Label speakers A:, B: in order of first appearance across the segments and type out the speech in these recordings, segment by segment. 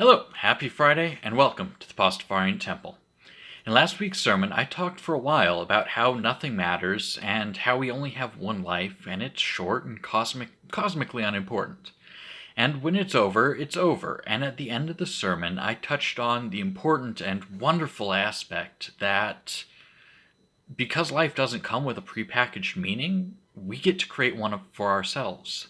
A: Hello, happy Friday, and welcome to the Pastafarian Temple. In last week's sermon, I talked for a while about how nothing matters and how we only have one life, and it's short and cosmically unimportant. And when it's over, and at the end of the sermon, I touched on the important and wonderful aspect that because life doesn't come with a prepackaged meaning, we get to create one for ourselves.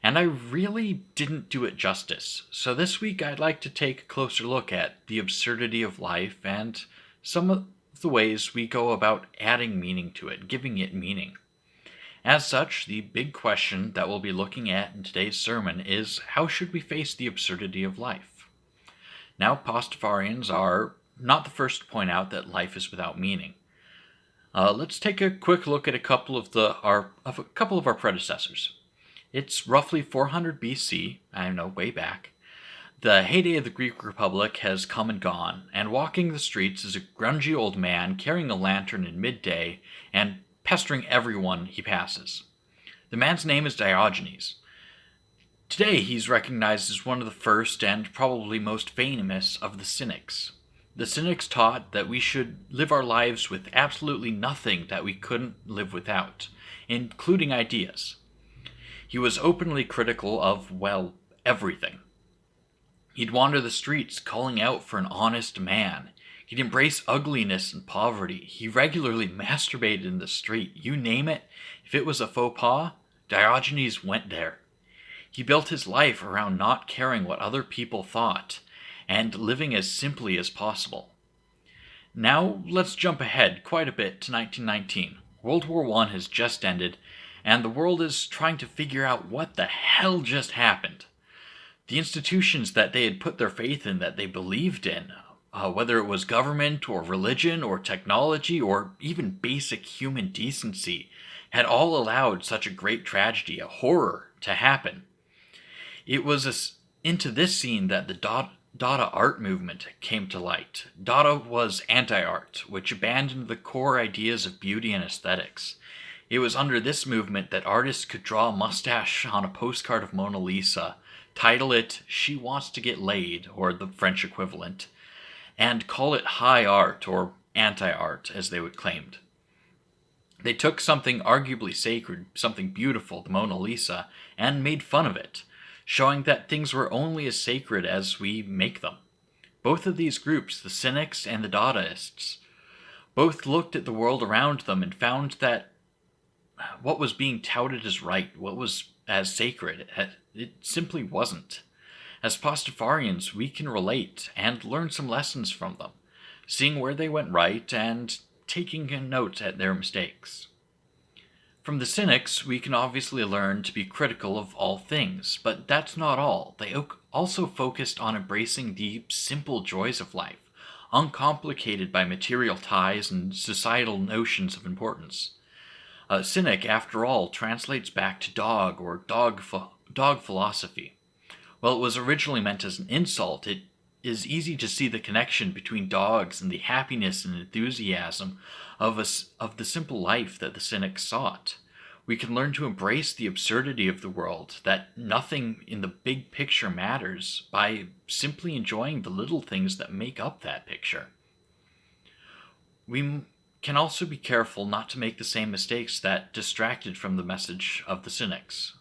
A: And I really didn't do it justice. So this week I'd like to take a closer look at the absurdity of life and some of the ways we go about adding meaning to it, giving it meaning. As such, the big question that we'll be looking at in today's sermon is, how should we face the absurdity of life? Now, Pastafarians are not the first to point out that life is without meaning. Let's take a quick look at a couple of our predecessors. It's roughly 400 BC, I know, way back. The heyday of the Greek Republic has come and gone, and walking the streets is a grungy old man carrying a lantern in midday and pestering everyone he passes. The man's name is Diogenes. Today he's recognized as one of the first and probably most famous of the Cynics. The Cynics taught that we should live our lives with absolutely nothing that we couldn't live without, including ideas. He was openly critical of, well, everything. He'd wander the streets calling out for an honest man. He'd embrace ugliness and poverty. He regularly masturbated in the street. You name it, if it was a faux pas, Diogenes went there. He built his life around not caring what other people thought and living as simply as possible. Now, let's jump ahead quite a bit to 1919. World War I has just ended, and the world is trying to figure out what the hell just happened. The institutions that they had put their faith in, that they believed in, whether it was government or religion or technology or even basic human decency, had all allowed such a great tragedy, a horror, to happen. It was into this scene that the Dada art movement came to light. Dada was anti-art, which abandoned the core ideas of beauty and aesthetics. It was under this movement that artists could draw a mustache on a postcard of Mona Lisa, title it "She Wants to Get Laid," or the French equivalent, and call it high art or anti-art, as they would claimed. They took something arguably sacred, something beautiful, the Mona Lisa, and made fun of it, showing that things were only as sacred as we make them. Both of these groups, the Cynics and the Dadaists, both looked at the world around them and found that what was being touted as right, what was as sacred, it simply wasn't. As Pastafarians, we can relate and learn some lessons from them, seeing where they went right and taking a note at their mistakes. From the Cynics, we can obviously learn to be critical of all things, but that's not all. They also focused on embracing the simple joys of life, uncomplicated by material ties and societal notions of importance. Cynic, after all, translates back to dog or dog philosophy. While it was originally meant as an insult, it is easy to see the connection between dogs and the happiness and enthusiasm of the simple life that the Cynics sought. We can learn to embrace the absurdity of the world, that nothing in the big picture matters, by simply enjoying the little things that make up that picture. We can also be careful not to make the same mistakes that distracted from the message of the Cynics.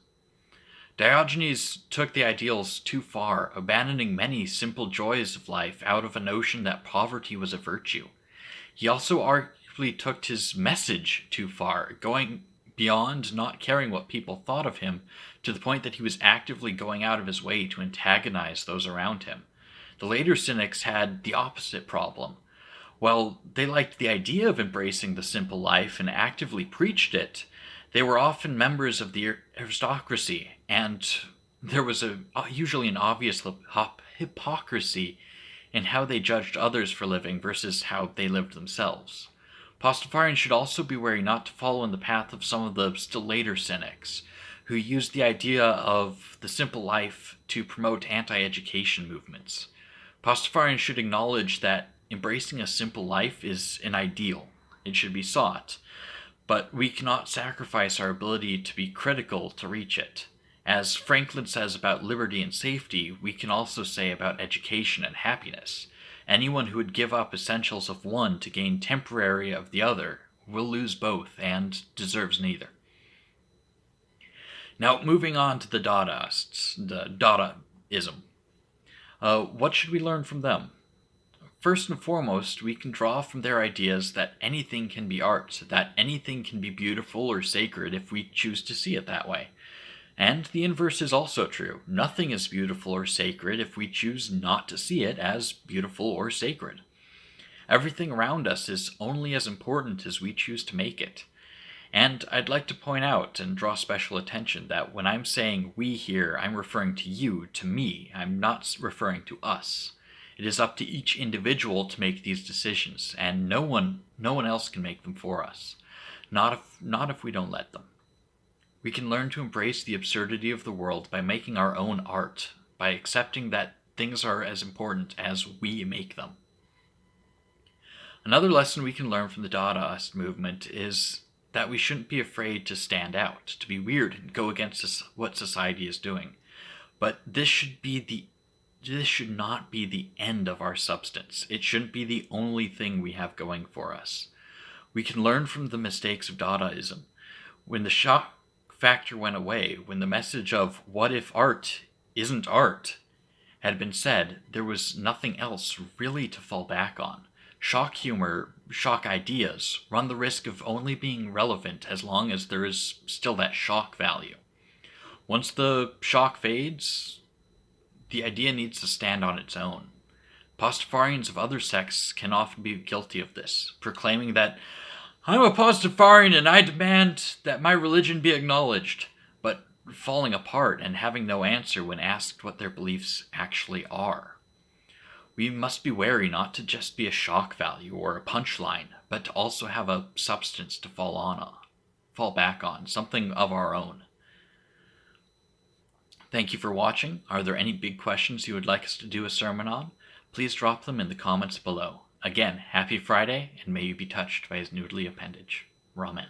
A: Diogenes took the ideals too far, abandoning many simple joys of life out of a notion that poverty was a virtue. He also arguably took his message too far, going beyond not caring what people thought of him to the point that he was actively going out of his way to antagonize those around him. The later Cynics had the opposite problem. While they liked the idea of embracing the simple life and actively preached it, they were often members of the aristocracy, and there was usually an obvious hypocrisy in how they judged others for living versus how they lived themselves. Pastafarians should also be wary not to follow in the path of some of the still later Cynics, who used the idea of the simple life to promote anti-education movements. Pastafarians should acknowledge that embracing a simple life is an ideal. It should be sought, but we cannot sacrifice our ability to be critical to reach it. As Franklin says about liberty and safety, we can also say about education and happiness. Anyone who would give up essentials of one to gain temporary of the other will lose both and deserves neither. Now, moving on to the Dadaists, the Dadaism. What should we learn from them? First and foremost, we can draw from their ideas that anything can be art, that anything can be beautiful or sacred if we choose to see it that way. And the inverse is also true. Nothing is beautiful or sacred if we choose not to see it as beautiful or sacred. Everything around us is only as important as we choose to make it. And I'd like to point out and draw special attention that when I'm saying we here, I'm referring to you, to me. I'm not referring to us. It is up to each individual to make these decisions, and no one else can make them for us. Not if we don't let them. We can learn to embrace the absurdity of the world by making our own art, by accepting that things are as important as we make them. Another lesson we can learn from the Dadaist movement is that we shouldn't be afraid to stand out, to be weird and go against what society is doing. But this should not be the end of our substance. It shouldn't be the only thing we have going for us. We can learn from the mistakes of Dadaism. When the shock factor went away, when the message of what if art isn't art had been said, there was nothing else really to fall back on. Shock humor, shock ideas, run the risk of only being relevant as long as there is still that shock value. Once the shock fades, the idea needs to stand on its own. Pastafarians of other sects can often be guilty of this, proclaiming that I'm a Pastafarian and I demand that my religion be acknowledged, but falling apart and having no answer when asked what their beliefs actually are. We must be wary not to just be a shock value or a punchline, but to also have a substance to fall back on, something of our own. Thank you for watching. Are there any big questions you would like us to do a sermon on? Please drop them in the comments below. Again, happy Friday, and may you be touched by his noodly appendage. Ramen.